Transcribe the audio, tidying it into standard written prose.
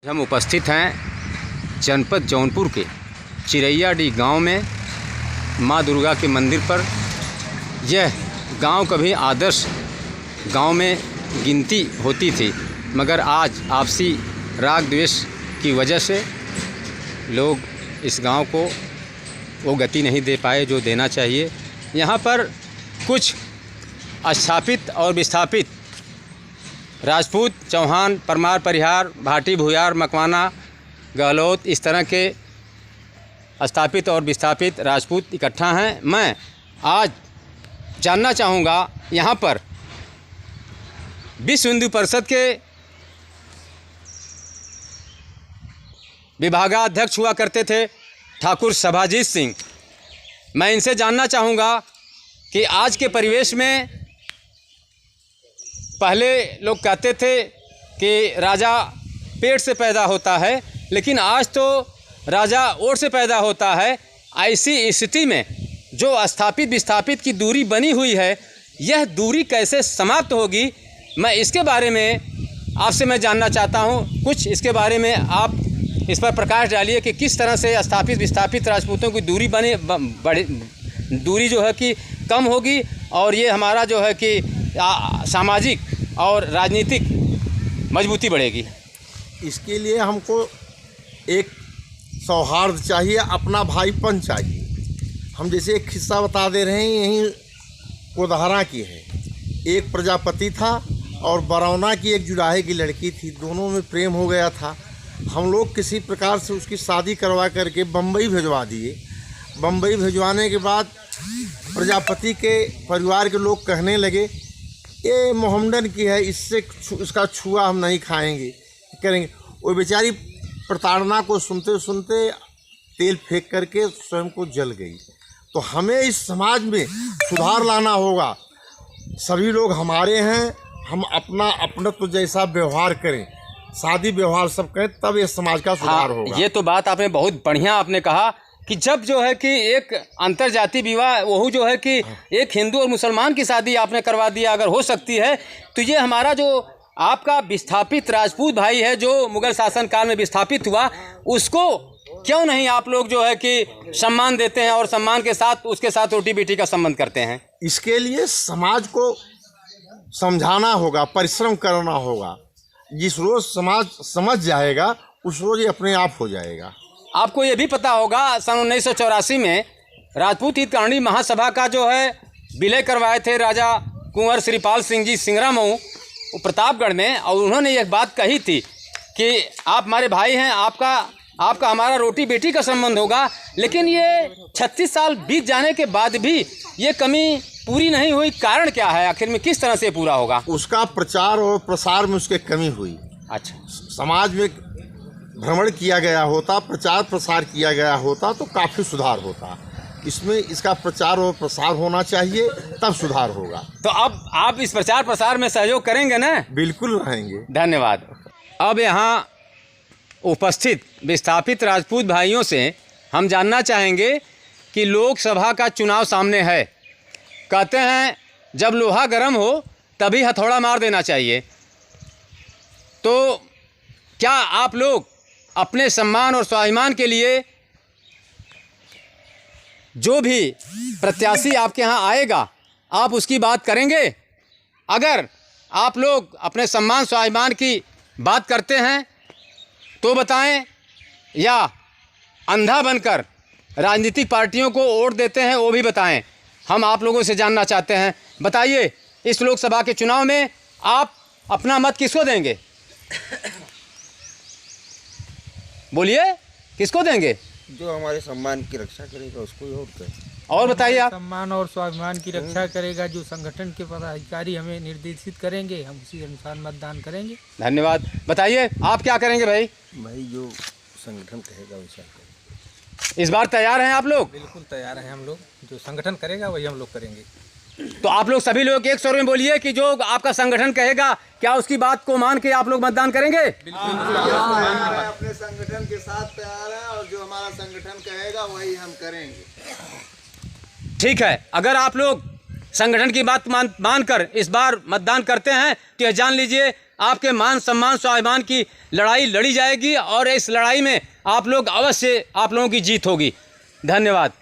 हम उपस्थित हैं जनपद जौनपुर के चिरैयाडीह गांव में मां दुर्गा के मंदिर पर। यह गांव कभी आदर्श गांव में गिनती होती थी, मगर आज आपसी राग द्वेष की वजह से लोग इस गांव को वो गति नहीं दे पाए जो देना चाहिए। यहाँ पर कुछ स्थापित और विस्थापित राजपूत, चौहान, परमार, परिहार, भाटी, भूयार, मकवाना, गहलोत, इस तरह के स्थापित और विस्थापित राजपूत इकट्ठा हैं। मैं आज जानना चाहूँगा, यहाँ पर विश्व हिंदू परिषद के विभागाध्यक्ष हुआ करते थे ठाकुर सभाजीत सिंह। मैं इनसे जानना चाहूँगा कि आज के परिवेश में पहले लोग कहते थे कि राजा पेट से पैदा होता है, लेकिन आज तो राजा ओट से पैदा होता है। ऐसी स्थिति में जो स्थापित विस्थापित की दूरी बनी हुई है, यह दूरी कैसे समाप्त होगी, मैं इसके बारे में आपसे मैं जानना चाहता हूँ। कुछ इसके बारे में आप इस पर प्रकाश डालिए कि किस तरह से स्थापित विस्थापित राजपूतों की दूरी दूरी जो है कि कम होगी और ये हमारा जो है कि सामाजिक और राजनीतिक मजबूती बढ़ेगी। इसके लिए हमको एक सौहार्द चाहिए, अपना भाईपन चाहिए। हम जैसे एक किस्सा बता दे रहे हैं, यहीं कोदहरा की है। एक प्रजापति था और बरौना की एक जुड़ाहे की लड़की थी, दोनों में प्रेम हो गया था। हम लोग किसी प्रकार से उसकी शादी करवा करके बम्बई भिजवा दिए। बम्बई भिजवाने के बाद प्रजापति के परिवार के लोग कहने लगे, ये मोहम्मदन की है, इसका छुआ हम नहीं खाएंगे करेंगे। वो बेचारी प्रताड़ना को सुनते सुनते तेल फेंक करके स्वयं को जल गई। तो हमें इस समाज में सुधार लाना होगा। सभी लोग हमारे हैं, हम अपना अपनत्व जैसा व्यवहार करें, शादी व्यवहार सब करें, तब ये समाज का सुधार होगा। ये तो बात आपने बहुत बढ़िया आपने कहा कि जब जो है कि एक अंतरजातीय विवाह वो जो है कि एक हिंदू और मुसलमान की शादी आपने करवा दिया, अगर हो सकती है तो ये हमारा जो आपका विस्थापित राजपूत भाई है जो मुगल शासन काल में विस्थापित हुआ, उसको क्यों नहीं आप लोग जो है कि सम्मान देते हैं और सम्मान के साथ उसके साथ रोटी बेटी का संबंध करते हैं। इसके लिए समाज को समझाना होगा, परिश्रम करना होगा। जिस रोज़ समाज समझ जाएगा उस रोज़ ये अपने आप हो जाएगा। आपको ये भी पता होगा सन 1984 में राजपूत हितकारिणी महासभा का जो है विलय करवाए थे राजा कुंवर श्रीपाल सिंह जी सिंगरा मऊ प्रतापगढ़ में, और उन्होंने एक बात कही थी कि आप हमारे भाई हैं, आपका हमारा रोटी बेटी का संबंध होगा। लेकिन ये 36 साल बीत जाने के बाद भी ये कमी पूरी नहीं हुई। कारण क्या है, आखिर में किस तरह से पूरा होगा? उसका प्रचार और प्रसार में उसके कमी हुई। अच्छा, समाज में भ्रमण किया गया होता, प्रचार प्रसार किया गया होता तो काफ़ी सुधार होता। इसमें इसका प्रचार और प्रसार होना चाहिए, तब सुधार होगा। तो अब आप इस प्रचार प्रसार में सहयोग करेंगे ना? बिल्कुल रहेंगे। धन्यवाद। अब यहाँ उपस्थित विस्थापित राजपूत भाइयों से हम जानना चाहेंगे कि लोकसभा का चुनाव सामने है। कहते हैं जब लोहा गर्म हो तभी हथौड़ा मार देना चाहिए। तो क्या आप लोग अपने सम्मान और स्वाभिमान के लिए जो भी प्रत्याशी आपके यहाँ आएगा, आप उसकी बात करेंगे? अगर आप लोग अपने सम्मान स्वाभिमान की बात करते हैं तो बताएं, या अंधा बनकर राजनीतिक पार्टियों को वोट देते हैं वो भी बताएं। हम आप लोगों से जानना चाहते हैं। बताइए, इस लोकसभा के चुनाव में आप अपना मत किसको देंगे? बोलिए, किसको देंगे? जो हमारे सम्मान की रक्षा करेगा उसको वोट करें। और बताइए आप। सम्मान और स्वाभिमान की रक्षा करेगा, जो संगठन के पदाधिकारी हमें निर्देशित करेंगे, हम उसी अनुसार मतदान करेंगे। धन्यवाद। बताइए, आप क्या करेंगे भाई? भाई जो संगठन कहेगा वैसा करेंगे। इस बार तैयार हैं आप लोग? बिल्कुल तैयार हैं हम लोग, जो संगठन करेगा वही हम लोग करेंगे। तो आप लोग सभी लोग एक स्वर में बोलिए कि जो आपका संगठन कहेगा, क्या उसकी बात को मान के आप लोग मतदान करेंगे? अपने संगठन के साथ तैयार हैं और जो हमारा संगठन कहेगा वही हम करेंगे। ठीक है, अगर आप लोग संगठन की बात मानकर इस बार मतदान करते हैं तो यह जान लीजिए आपके मान सम्मान स्वाभिमान की लड़ाई लड़ी जाएगी और इस लड़ाई में आप लोग अवश्य आप लोगों की जीत होगी। धन्यवाद।